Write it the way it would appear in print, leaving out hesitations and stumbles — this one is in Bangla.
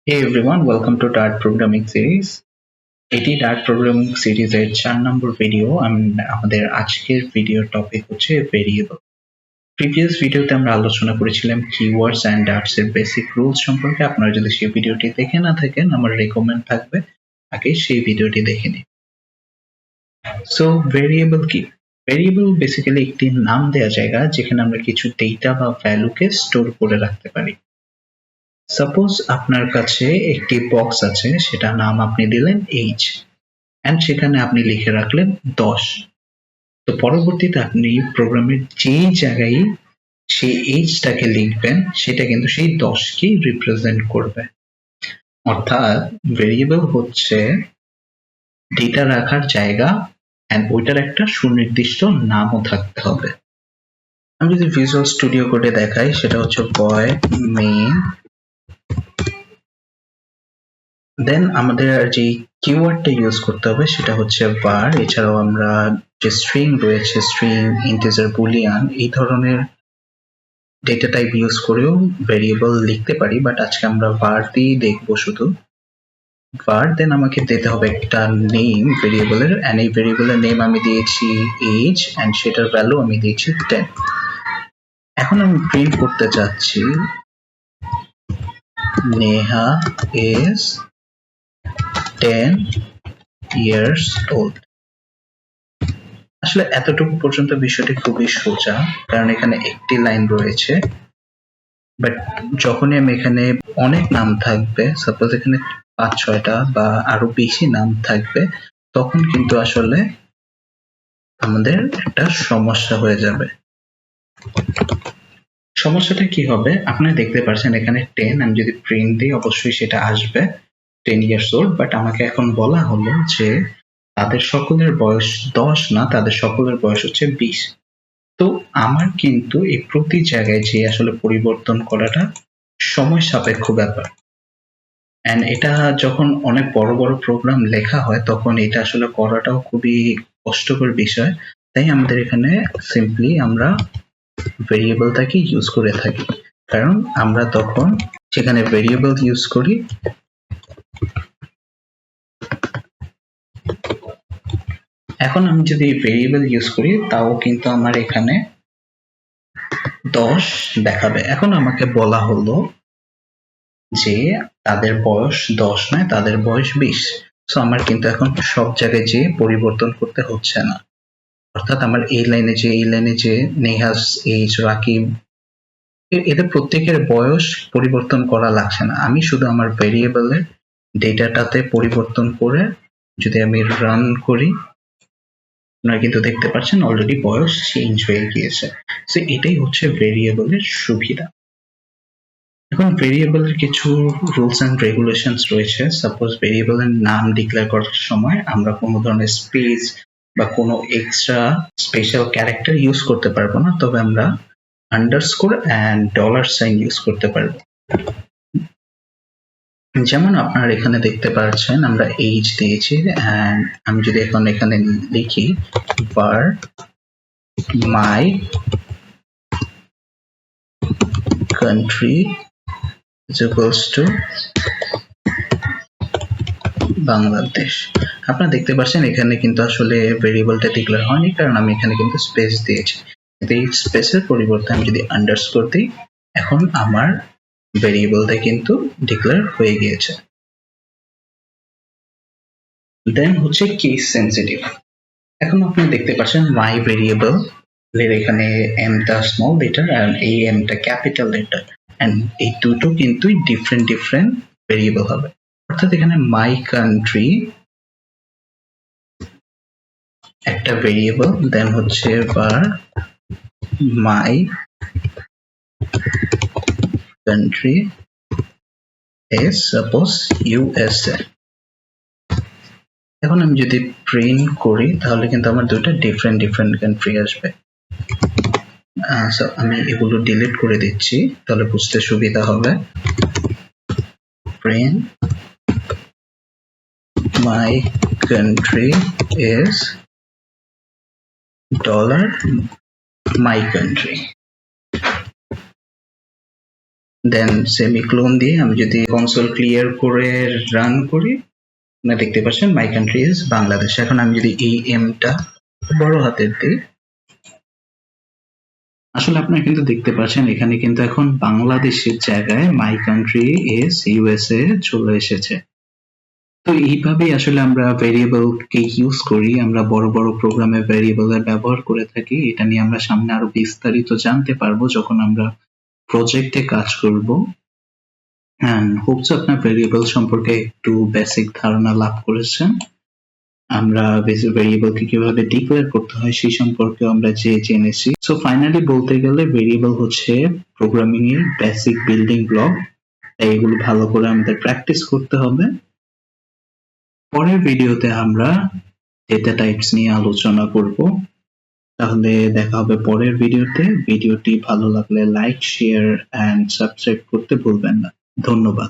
Hey everyone, welcome to Dart Programming Series. এটি ডার্ট প্রোগ্রামিং সিরিজের 4 নম্বর ভিডিও। আমাদের আজকের ভিডিওর টপিক হচ্ছে ভেরিয়েবল। প্রিভিয়াস ভিডিওতে আমরা আলোচনা করেছিলাম কিওয়ার্ডস এন্ড ডার্টস এর বেসিক রুলস সম্পর্কে। আপনারা যদি সেই ভিডিওটি দেখে না থাকেন, আমার রেকমেন্ড থাকবে আগে সেই ভিডিওটি দেখে নিন। সো ভেরিয়েবল কি? ভেরিয়েবল বেসিক্যালি একটি নাম দেওয়া জায়গা যেখানে আমরা কিছু ডেটা বা ভ্যালুকে স্টোর করে রাখতে পারি। সাপোজ আপনার কাছে একটি বক্স আছে, সেটা নাম আপনি দিলেন এইচ এন্ড সেখানে আপনি লিখে রাখলেন 10। তো পরবর্তীতে আপনি প্রোগ্রামের যেই জায়গায় সেই এইচটাকে লিখবেন সেটা কিন্তু সেই 10কেই রিপ্রেজেন্ট করবে। অর্থাৎ ভেরিয়েবল হচ্ছে ডেটা রাখার জায়গা এন্ড ওইটার একটা সুনির্দিষ্ট নামও থাকতে হবে। আমি যদি ভিজুয়াল স্টুডিও কোডে দেখাই, সেটা হচ্ছে ভয়েড মেইন, দেন আমাদের যে কিওয়ার্ডটা ইউজ করতে হবে সেটা হচ্ছে var। এছাড়াও আমরা যে স্ট্রিং রয়েছে, স্ট্রিং, ইন্টিজার, বুলিয়ান, এই ধরনের ডেটা টাইপ ইউজ করেও ভেরিয়েবল লিখতে পারি, বাট আজকে আমরা var দিয়েই দেখবো শুধু var। দেন আমাকে দিতে হবে একটা নেম ভেরিয়েবলের, এন্ড এই ভেরিয়েবলের নেম আমি দিয়েছি age এন্ড সেটার ভ্যালু আমি দিয়েছি 10। এখন আমি প্রিন্ট করতে চাচ্ছি নেহা is 10 years old। আসলে এতটুকু পর্যন্ত বিষয়টি খুবই সোজা, কারণ এখানে একটি লাইন রয়েছে। বাট যখনই আমি এখানে অনেক নাম থাকবে, সাপোজ এখানে 5-6টা বা আরো বেশি নাম থাকবে, তখন কিন্তু আসলে আমাদের একটা সমস্যা হয়ে যাবে। সমস্যাটা কি হবে? আপনারা দেখতে পাচ্ছেন এখানে 10, আমি যদি প্রিন্ট দিই অবশ্যই সেটা আসবে 10 years old। বাট আমাকে এখন বলা হলো যে তাদের সকলের বয়স 10 না, তাদের সকলের বয়স হচ্ছে 20। তো আমার কিন্তু এই প্রতি জায়গায় যে আসলে পরিবর্তন করাটা সময় সাপেক্ষ ব্যাপার, এন্ড এটা যখন অনেক বড় বড় প্রোগ্রাম লেখা হয় তখন এটা আসলে করাটাও খুবই কষ্টকর বিষয়। তাই আমাদের এখানে সিম্পলি আমরা ভেরিয়েবলটাকে ইউজ করে থাকি, কারণ আমরা তখন সেখানে ভেরিয়েবল ইউজ করি। এখন আমি যদি ভেরিয়েবল ইউজ করি তাও কিন্তু আমার এখানে 10 দেখাবে। এখন আমাকে বলা হলো যে তাদের বয়স 10 নয়, তাদের বয়স 20। সো আমার কিন্তু এখন সব জায়গায় যে পরিবর্তন করতে হচ্ছে না, অর্থাৎ আমার এই লাইনে যে নেহাস, এইচ, রাকিব, এদের প্রত্যেকের বয়স পরিবর্তন করা লাগছে না। আমি শুধু আমার ভেরিয়েবলের ডেটাটাতে পরিবর্তন করে যদি আমি রান করি, আপনারা কিন্তু দেখতে পাচ্ছেন অলরেডি বয়স চেঞ্জ হয়ে গিয়েছে। সো এটাই হচ্ছে ভেরিয়েবলের সুবিধা। এখন ভেরিয়েবলের কিছু রুলস এন্ড রেগুলেশনস রয়েছে। সাপোজ ভেরিয়েবলের নাম ডিক্লেয়ার করার সময় আমরা কোনো ধরনের স্পেস বা কোনো এক্সট্রা স্পেশাল ক্যারেক্টার ইউজ করতে পারবো না, তবে আমরা underscore and dollar sign use করতে পারবো। যেমন আপনারা এখানে দেখতে পাচ্ছেন আমরা এইজ দিয়েছি, এন্ড আমি যদি এখন এখানে লিখি var my country is equals to Bangladesh, আপনারা দেখতে পাচ্ছেন এখানে কিন্তু আসলে ভেরিয়েবলটা ডিক্লেয়ার হয়নি, কারণ আমি এখানে কিন্তু স্পেস দিয়েছি। এই স্পেসের পরিবর্তে আমি যদি আন্ডারস্কোর দিই, এখন আমার ভেরিয়েবলটা কিন্তু ডিক্লেয়ার হয়ে গিয়েছে। দেন হচ্ছে কেস সেনসিটিভ। এখন আপনি দেখতে পাচ্ছেন মাই ভেরিয়েবল এর এখানে এমটা স্মল লেটার আর এই এমটা ক্যাপিটাল লেটার, এন্ড এই দুটো কিন্তু ডিফারেন্ট ভেরিয়েবল হবে। অর্থাৎ এখানে মাই কান্ট্রি একটা ভেরিয়েবল, দেন হচ্ছে var my country is suppose USA। এখন আমি যদি প্রিন্ট করি তাহলে কিন্তু আমার দুটো ডিফারেন্ট কান্ট্রি আসবে। আমি এগুলো ডিলিট করে দিচ্ছি, তাহলে বুঝতে সুবিধা হবে। print my country is $my country। Then semicolon দিয়ে আমি যদি কনসোল ক্লিয়ার করে রান করি, না দেখতে পাচ্ছেন মাই কান্ট্রি ইজ বাংলাদেশ। এখন আমি যদি এই এমটা বড় হাতের দিই, আসলে আপনারা কিন্তু দেখতে পাচ্ছেন এখানে কিন্তু এখন বাংলাদেশের জায়গায় মাই কান্ট্রি ইজ ইউএসএ চলে এসেছে। তো এইভাবেই আসলে আমরা ভেরিয়েবল কে ইউজ করি, আমরা বড় বড় প্রোগ্রামে ভেরিয়েবলের ব্যবহার করে থাকি। এটা নিয়ে আমরা সামনে আরো বিস্তারিত জানতে পারবো যখন আমরা প্রজেক্টে কাজ করব। অ্যান্ড হোপস আপনার ভেরিয়েবল সম্পর্কে একটু বেসিক ধারণা লাভ করেছেন। আমরা ভেরিয়েবলকে কিভাবে ডিক্লেয়ার করতে হয় সেই সম্পর্কে আমরা জেনেছি। সো ফাইনালি বলতে গেলে ভেরিয়েবল হচ্ছে প্রোগ্রামিং এর বেসিক বিল্ডিং ব্লক। তাই এগুলো ভালো করে আমাদের প্র্যাকটিস করতে হবে। পরের ভিডিওতে আমরা ডেটা টাইপস নিয়ে আলোচনা করব। তাহলে দেখা হবে পরের ভিডিওতে। ভিডিওটি ভালো লাগলে লাইক, শেয়ার এন্ড সাবস্ক্রাইব করতে ভুলবেন না। ধন্যবাদ।